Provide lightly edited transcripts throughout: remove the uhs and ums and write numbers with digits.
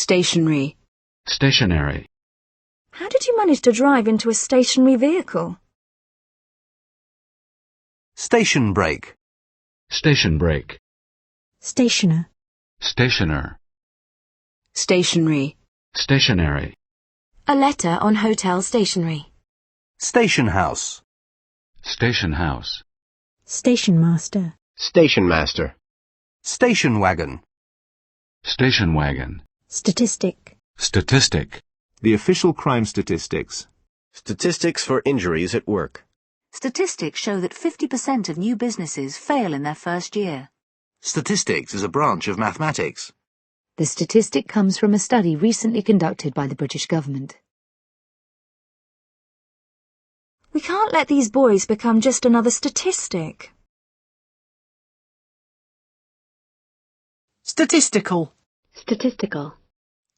Stationary. Stationary. How did you manage to drive into a stationary vehicle? Station brake. Station brake. Stationer. Stationer. Stationary. Stationary. A letter on hotel stationery. Station house. Station house. Station master. Station master. Station wagon. Station wagon. Statistic. Statistic. The official crime statistics. Statistics for injuries at work. Statistics show that 50% of new businesses fail in their first year. Statistics is a branch of mathematics. The statistic comes from a study recently conducted by the British government. We can't let these boys become just another statistic. Statistical. Statistical.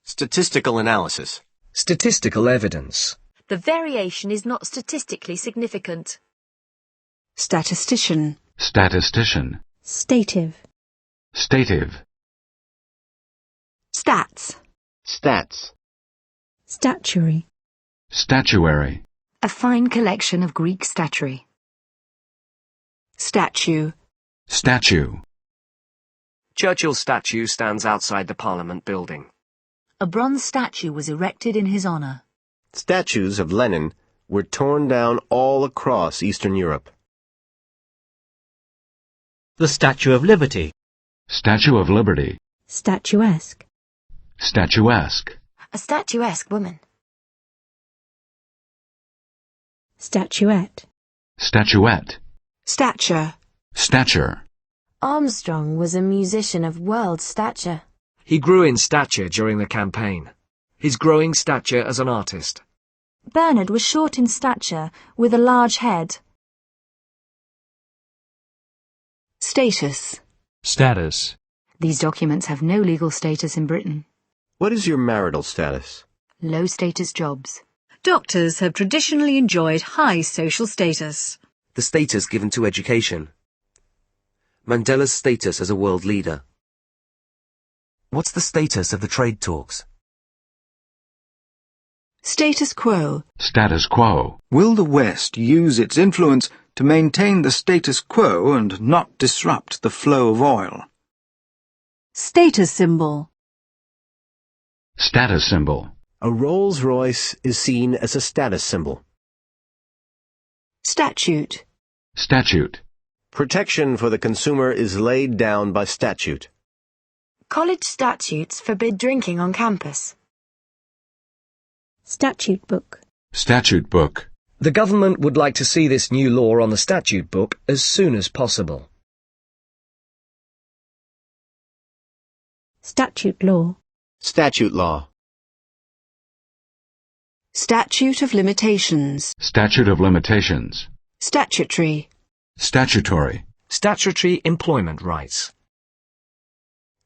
Statistical analysis. Statistical evidence. The variation is not statistically significant. Statistician. Statistician. Stative. Stative. Stats. Stats. Statuary. Statuary. A fine collection of Greek statuary. Statue. Statue. Churchill's statue stands outside the Parliament building. A bronze statue was erected in his honour. Statues of Lenin were torn down all across Eastern Europe. The Statue of Liberty. Statue of Liberty. Statuesque. Statuesque. A statuesque woman. Statuette. Statuette. Stature. Stature. Armstrong was a musician of world stature. He grew in stature during the campaign. His growing stature as an artist. Bernard was short in stature, with a large head. Status. Status. These documents have no legal status in Britain. What is your marital status? Low-status jobs. Doctors have traditionally enjoyed high social status. The status given to education. Mandela's status as a world leader. What's the status of the trade talks? Status quo. Status quo. Will the West use its influence to maintain the status quo and not disrupt the flow of oil? Status symbol. Status symbol. A Rolls-Royce is seen as a status symbol. Statute. Statute. Protection for the consumer is laid down by statute. College statutes forbid drinking on campus. Statute book. Statute book. The government would like to see this new law on the statute book as soon as possible. Statute law. Statute law. Statute of limitations. Statute of limitations. Statutory. Statutory. Statutory employment rights.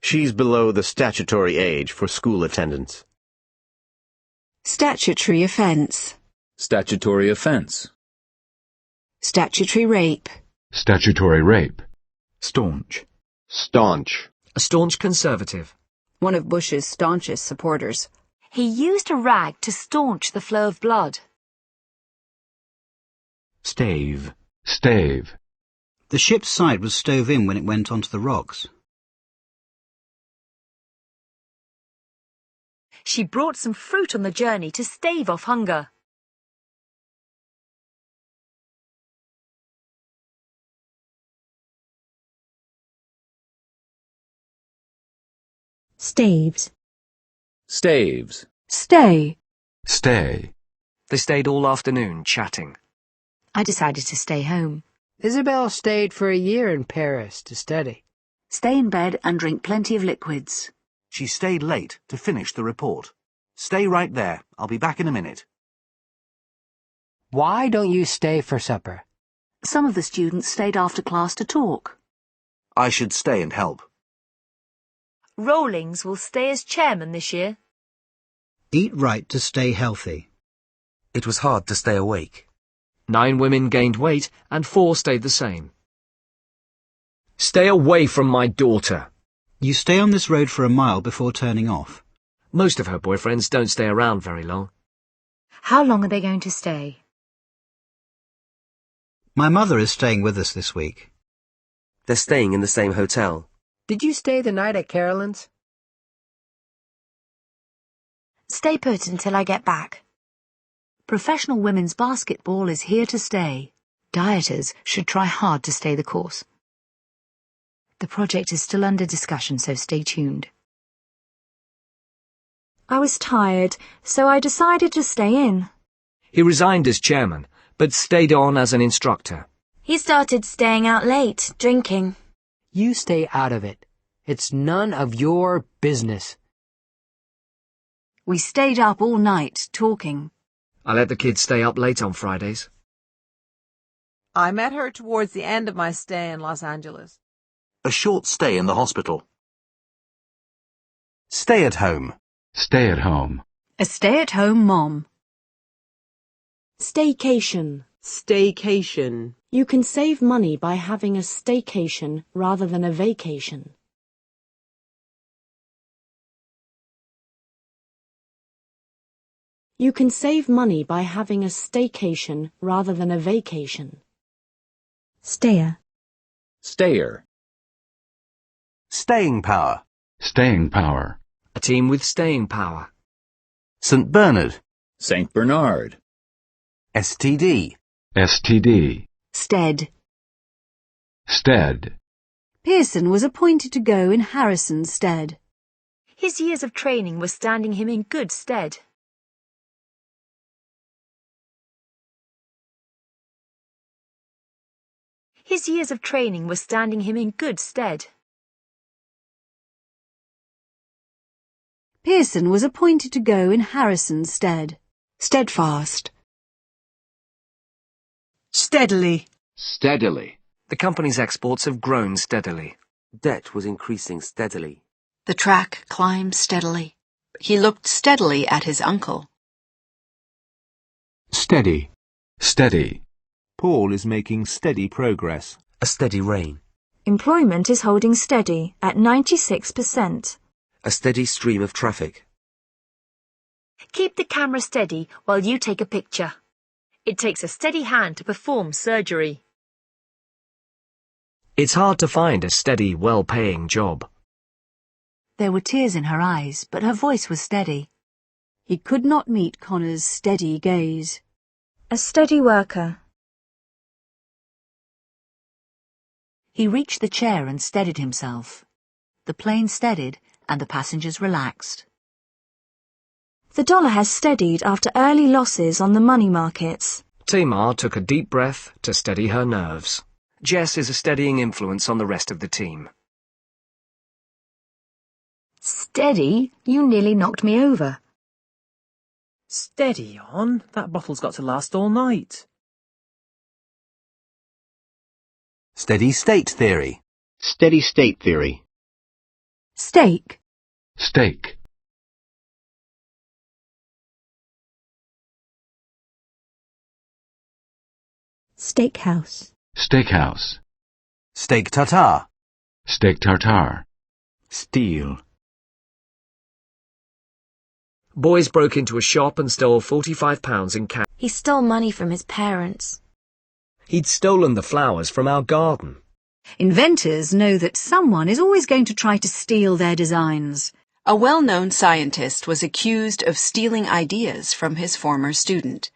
She's below the statutory age for school attendance. Statutory offence. Statutory offence. Statutory rape. Statutory rape. Staunch. Staunch. A staunch conservative. One of Bush's staunchest supporters. He used a rag to staunch the flow of blood. Stave. Stave. The ship's side was stove in when it went onto the rocks. She brought some fruit on the journey to stave off hunger. Staves. Staves. Stay. Stay. They stayed all afternoon chatting. I decided to stay home. Isabel stayed for a year in Paris to study. Stay in bed and drink plenty of liquids. She stayed late to finish the report. Stay right there. I'll be back in a minute. Why don't you stay for supper? Some of the students stayed after class to talk. I should stay and help. Rawlings will stay as chairman this year. Eat right to stay healthy. It was hard to stay awake. 9 women gained weight and 4 stayed the same. Stay away from my daughter. You stay on this road for a mile before turning off. Most of her boyfriends don't stay around very long. How long are they going to stay? My mother is staying with us this week. They're staying in the same hotel. Did you stay the night at Carolyn's? Stay put until I get back. Professional women's basketball is here to stay. Dieters should try hard to stay the course. The project is still under discussion, so stay tuned. I was tired, so I decided to stay in. He resigned as chairman, but stayed on as an instructor. He started staying out late, drinking. You stay out of it. It's none of your business. We stayed up all night, talking. I let the kids stay up late on Fridays. I met her towards the end of my stay in Los Angeles. A short stay in the hospital. Stay at home. Stay at home. A stay-at-home mom. Staycation. Staycation. You can save money by having a staycation rather than a vacation. You can save money by having a staycation rather than a vacation. Stayer. Stayer. Staying power. Staying power. A team with staying power. St. Bernard. St. Bernard. STD. STD. Stead. Stead. Pearson was appointed to go in Harrison's stead. His years of training were standing him in good stead. His years of training were standing him in good stead. Pearson was appointed to go in Harrison's stead. Steadfast. Steadily. Steadily. The company's exports have grown steadily. Debt was increasing steadily. The track climbed steadily. He looked steadily at his uncle. Steady. Steady. Paul is making steady progress. A steady rain. Employment is holding steady at 96%. A steady stream of traffic. Keep the camera steady while you take a picture. It takes a steady hand to perform surgery. It's hard to find a steady, well-paying job. There were tears in her eyes, but her voice was steady. He could not meet Connor's steady gaze. A steady worker. He reached the chair and steadied himself. The plane steadied, and the passengers relaxed. The dollar has steadied after early losses on the money markets. Tamar took a deep breath to steady her nerves. Jess is a steadying influence on the rest of the team. Steady? You nearly knocked me over. Steady on. That bottle's got to last all night. Steady state theory. Steady state theory. Steak. Steak. Steakhouse. Steakhouse. Steak tartare. Steak tartare. Steal. Boys broke into a shop and stole £45 in cash. He stole money from his parents. He'd stolen the flowers from our garden. Inventors know that someone is always going to try to steal their designs. A well-known scientist was accused of stealing ideas from his former student.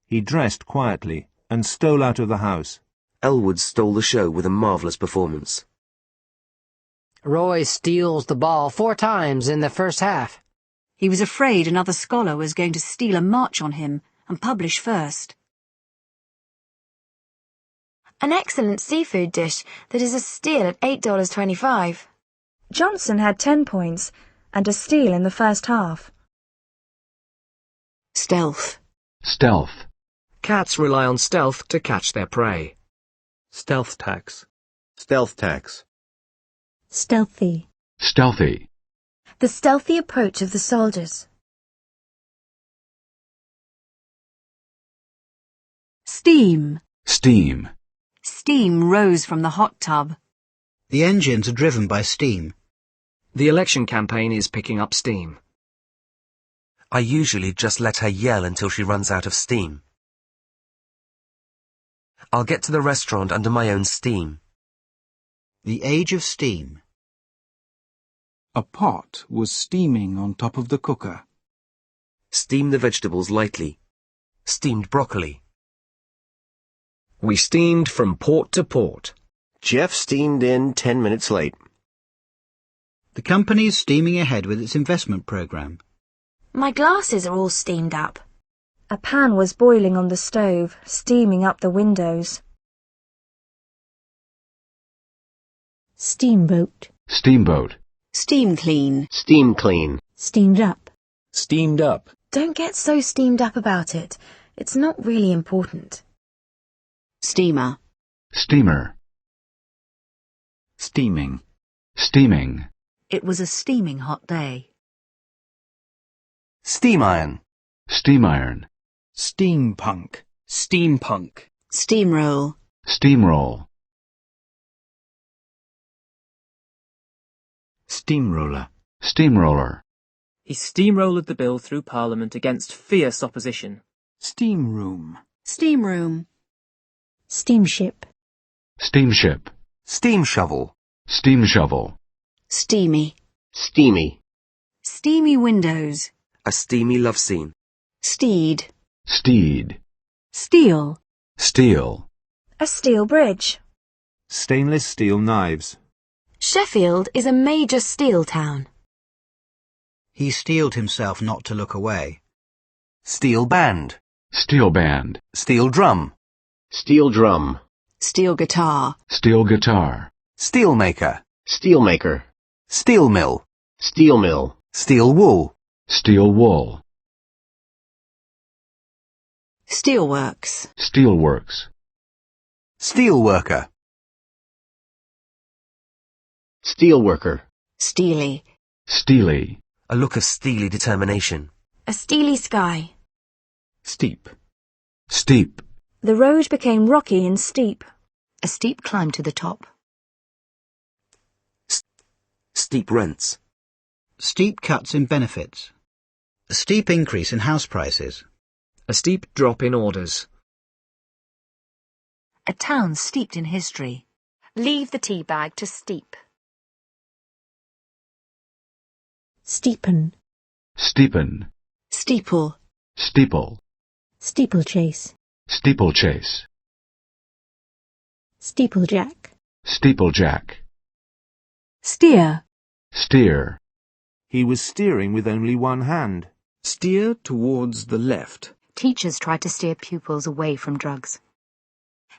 He dressed quietly and stole out of the house. Elwood stole the show with a marvellous performance. Roy steals the ball 4 times in the first half. He was afraid another scholar was going to steal a march on him and publish first. An excellent seafood dish that is a steal at $8.25. Johnson had 10 points and a steal in the first half. Stealth. Stealth. Cats rely on stealth to catch their prey. Stealth tax. Stealth tax. Stealthy. Stealthy. The stealthy approach of the soldiers. Steam. Steam. Steam rose from the hot tub. The engines are driven by steam. The election campaign is picking up steam. I usually just let her yell until she runs out of steam. I'll get to the restaurant under my own steam. The age of steam. A pot was steaming on top of the cooker. Steam the vegetables lightly. Steamed broccoli. We steamed from port to port. Jeff steamed in 10 minutes late. The company is steaming ahead with its investment program. My glasses are all steamed up. A pan was boiling on the stove, steaming up the windows. Steamboat. Steamboat. Steam clean. Steam clean. Steamed up. Steamed up. Don't get so steamed up about it. It's not really important. Steamer. Steamer. Steaming. Steaming. It was a steaming hot day. Steam iron. Steam iron. Steampunk. Steampunk. Steamroll. Steamroll. Steamroller. Steamroller. He steamrolled the bill through Parliament against fierce opposition. Steam room. Steam room. Steamship. Steamship. Steam shovel. Steam shovel. Steamy. Steamy. Steamy windows. A steamy love scene. Steed. Steed. Steel. Steel. A steel bridge. Stainless steel knives. Sheffield is a major steel town. He steeled himself not to look away. Steel band. Steel band. Steel drum. Steel drum. Steel guitar. Steel guitar. Steel maker. Steel maker. Steel mill. Steel mill. Steel wool. Steel wool. Steelworks. Steelworks. Steel worker. Steel worker. Steely. Steely. A look of steely determination. A steely sky. Steep. Steep. The road became rocky and steep. A steep climb to the top. Steep rents. Steep cuts in benefits. A steep increase in house prices. A steep drop in orders. A town steeped in history. Leave the tea bag to steep. Steepen. Steepen. Steeple. Steeple. Steeplechase. Steeplechase. Steeplejack. Steeplejack. Steer. Steer. He was steering with only one hand. Steer towards the left. Teachers tried to steer pupils away from drugs.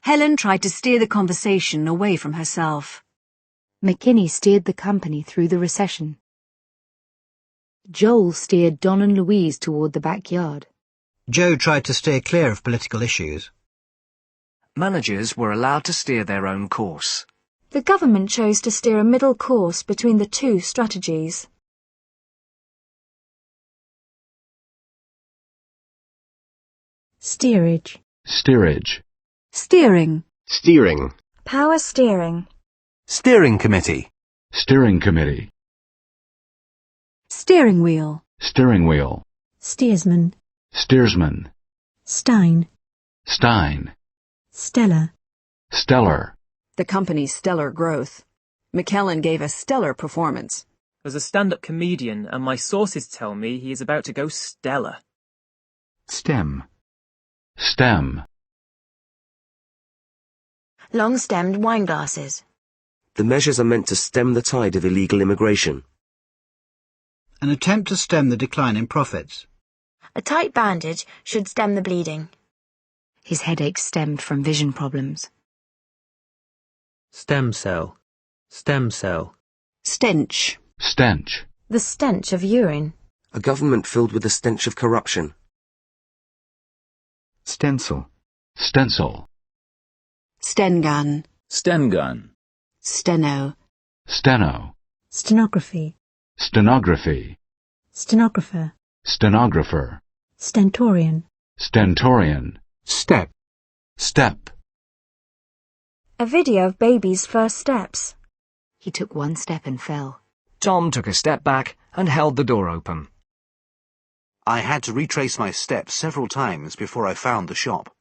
Helen tried to steer the conversation away from herself. McKinney steered the company through the recession. Joel steered Don and Louise toward the backyard. Joe tried to steer clear of political issues. Managers were allowed to steer their own course. The government chose to steer a middle course between the two strategies. Steerage. Steerage. Steering. Steering. Power steering. Steering committee. Steering committee. Steering wheel. Steering wheel. Steersman. Steersman. Stein. Stein. Stellar. Stellar. The company's stellar growth. McKellen gave a stellar performance. As a stand-up comedian, and my sources tell me he is about to go stellar. Stem. Stem. Long-stemmed wine glasses. The measures are meant to stem the tide of illegal immigration. An attempt to stem the decline in profits. A tight bandage should stem the bleeding. His headache stemmed from vision problems. Stem cell. Stem cell. Stench. Stench. The stench of urine. A government filled with the stench of corruption. Stencil. Stencil. Stengun. Stengun. Steno. Steno. Stenography. Stenography. Stenographer. Stenographer. Stentorian. Stentorian. Step. Step. A video of baby's first steps. He took one step and fell. Tom took a step back and held the door open. I had to retrace my steps several times before I found the shop.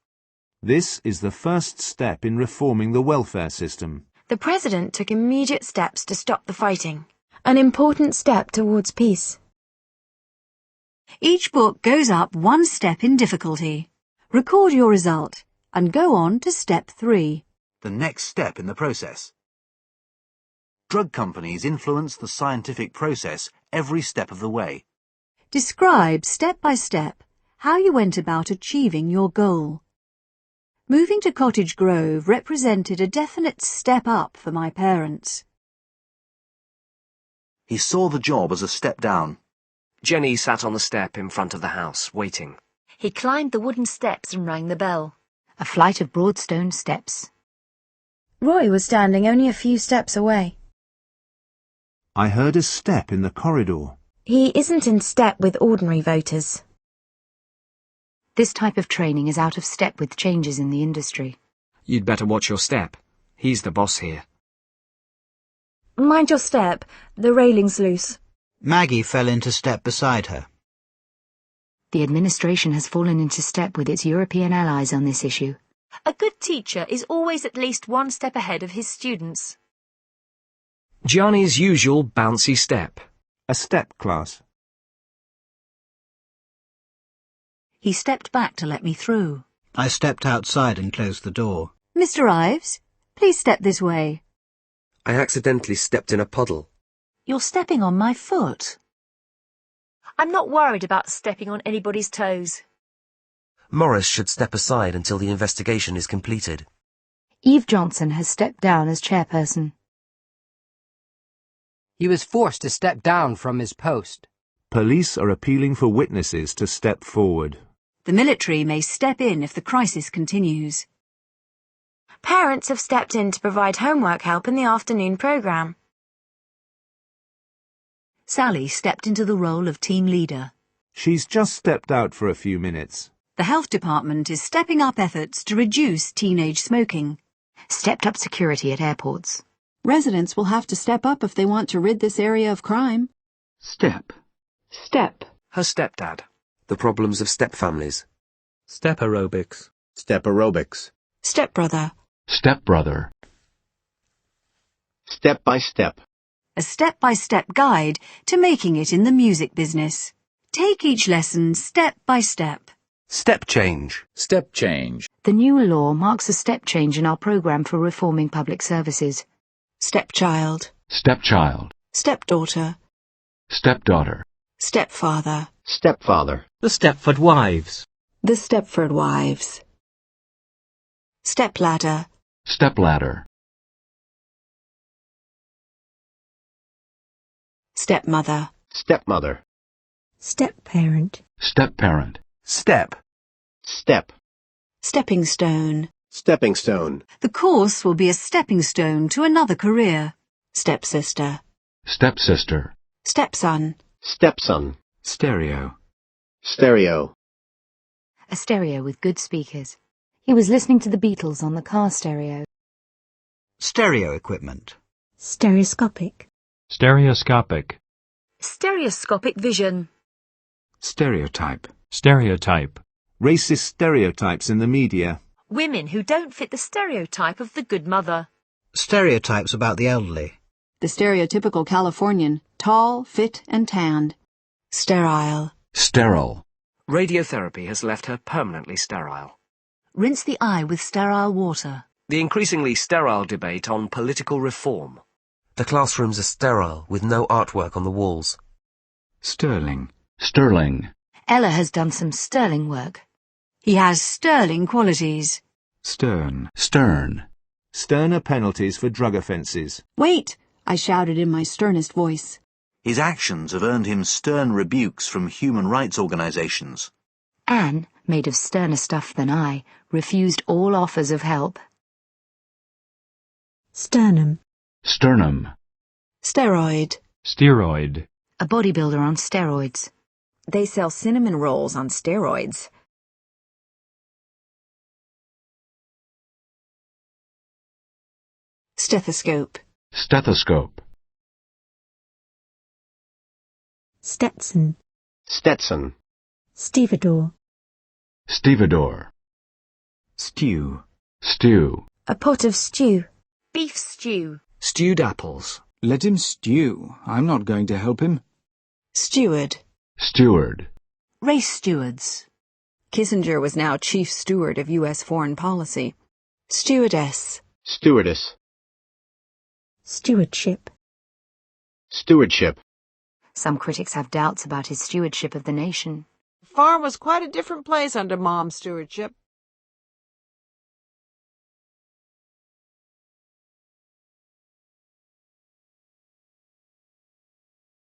This is the first step in reforming the welfare system. The President took immediate steps to stop the fighting, an important step towards peace. Each book goes up one step in difficulty. Record your result and go on to step 3. The next step in the process. Drug companies influence the scientific process every step of the way. Describe step by step how you went about achieving your goal. Moving to Cottage Grove represented a definite step up for my parents. He saw the job as a step down. Jenny sat on the step in front of the house, waiting. He climbed the wooden steps and rang the bell. A flight of broad stone steps. Roy was standing only a few steps away. I heard a step in the corridor. He isn't in step with ordinary voters. This type of training is out of step with changes in the industry. You'd better watch your step. He's the boss here. Mind your step, the railing's loose. Maggie fell into step beside her. The administration has fallen into step with its European allies on this issue. A good teacher is always at least one step ahead of his students. Gianni's usual bouncy step. A step class. He stepped back to let me through. I stepped outside and closed the door. Mr. Ives, please step this way. I accidentally stepped in a puddle. You're stepping on my foot. I'm not worried about stepping on anybody's toes. Morris should step aside until the investigation is completed. Eve Johnson has stepped down as chairperson. He was forced to step down from his post. Police are appealing for witnesses to step forward. The military may step in if the crisis continues. Parents have stepped in to provide homework help in the afternoon programme. Sally stepped into the role of team leader. She's just stepped out for a few minutes. The health department is stepping up efforts to reduce teenage smoking. Stepped up security at airports. Residents will have to step up if they want to rid this area of crime. Step. Step. Her stepdad. The problems of step families. Step aerobics. Step aerobics. Stepbrother. Stepbrother. Step by step. A step-by-step guide to making it in the music business. Take each lesson step by step. Step change. Step change. The new law marks a step change in our programme for reforming public services. Stepchild. Stepchild. Stepdaughter. Stepdaughter. Stepfather. Stepfather. The Stepford Wives. The Stepford Wives. Stepladder. Stepladder. Stepmother. Stepmother. Stepparent. Stepparent. Step. Step. Stepping stone. Stepping stone. The course will be a stepping stone to another career. Stepsister. Stepsister. Stepson. Stepson. Stereo. Stereo. A stereo with good speakers. He was listening to the Beatles on the car stereo. Stereo equipment. Stereoscopic. Stereoscopic. Stereoscopic vision. Stereotype. Stereotype. Racist stereotypes in the media. Women who don't fit the stereotype of the good mother. Stereotypes about the elderly. The stereotypical Californian, tall, fit, and tanned. Sterile. Sterile. Radiotherapy has left her permanently sterile. Rinse the eye with sterile water. The increasingly sterile debate on political reform. The classrooms are sterile, with no artwork on the walls. Sterling. Sterling. Ella has done some sterling work. He has sterling qualities. Stern. Stern. Sterner penalties for drug offences. Wait, I shouted in my sternest voice. His actions have earned him stern rebukes from human rights organisations. Anne, made of sterner stuff than I, refused all offers of help. Sternum. Sternum. Steroid. Steroid. A bodybuilder on steroids. They sell cinnamon rolls on steroids. Stethoscope. Stethoscope. Stetson, Stetson. stevedore, Stevedore. Stew. Stew. A pot of stew. Beef stew. Stewed apples. Let him stew. I'm not going to help him. Steward. Steward. Race stewards. Kissinger was now chief steward of U.S. foreign policy. Stewardess. Stewardess. stewardship, Stewardship. Some critics have doubts about his stewardship of the nation. The farm was quite a different place under Mom's stewardship.